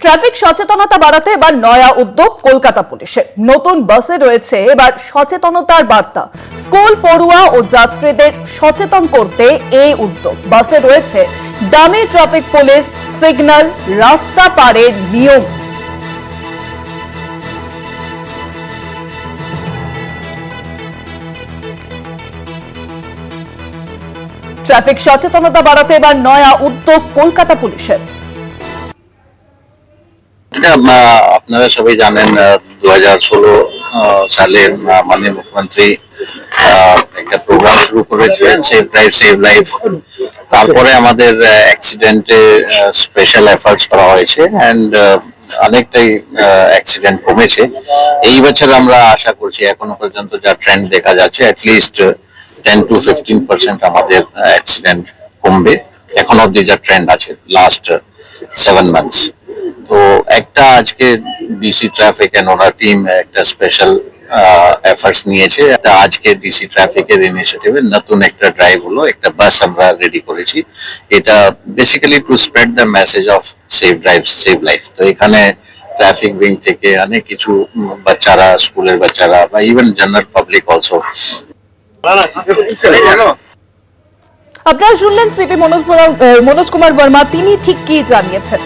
Traffic সচেতনতা বাড়াতে এবার নয়া উদ্যোগ কলকাতা পুলিশের। নতুন বাসে রয়েছে এবার সচেতনতার বার্তা। স্কুল পড়ুয়া ও যাত্রীদের সচেতন করতে এই উদ্যোগ। বাসে রয়েছে ডামি ট্রাফিক পুলিশ, সিগন্যাল, রাস্তা পারের নিয়ম। ট্রাফিক সচেতনতা বাড়াতে এবার নয়া উদ্যোগ কলকাতা পুলিশের। আপনারা সবাই জানেন 2016 সালে মাননীয় মুখ্যমন্ত্রী একটা প্রোগ্রাম শুরু করেছিলেন, সেভ ড্রাইভ সেভ লাইফ। তারপরে আমাদের অ্যাক্সিডেন্টে স্পেশাল এফার্টস করা হয়েছে এন্ড অনেকটাই অ্যাক্সিডেন্ট কমেছে। এই বছর আমরা আশা করছি এখনো পর্যন্ত যা ট্রেন্ড দেখা যাচ্ছে অ্যাটলিস্ট 10 to 15% আমাদের অ্যাক্সিডেন্ট কমবে এখন অব্দি যা ট্রেন্ড আছে লাস্ট 7 months। তো একটা আজকে ডিসি ট্রাফিক এন্ড ওনার টিম একটা স্পেশাল এফার্টস নিয়েছে। একটা আজকে ডিসি ট্রাফিকের ইনিশিয়েটিভে নতুন একটা ড্রাইভ হলো, একটা বাস আমরা রেডি করেছি। এটা basically to spread the message of save drive save life. তো এখানে ট্রাফিক উইং থেকে অনেক কিছু বাচ্চারা, স্কুলের বাচ্চারা বা ইভেন জেনারেল পাবলিক অলসো। আপনারা শুনলেন সিপি মনোজ কুমার বর্মা, তিনি ঠিক কি জানিয়েছেন।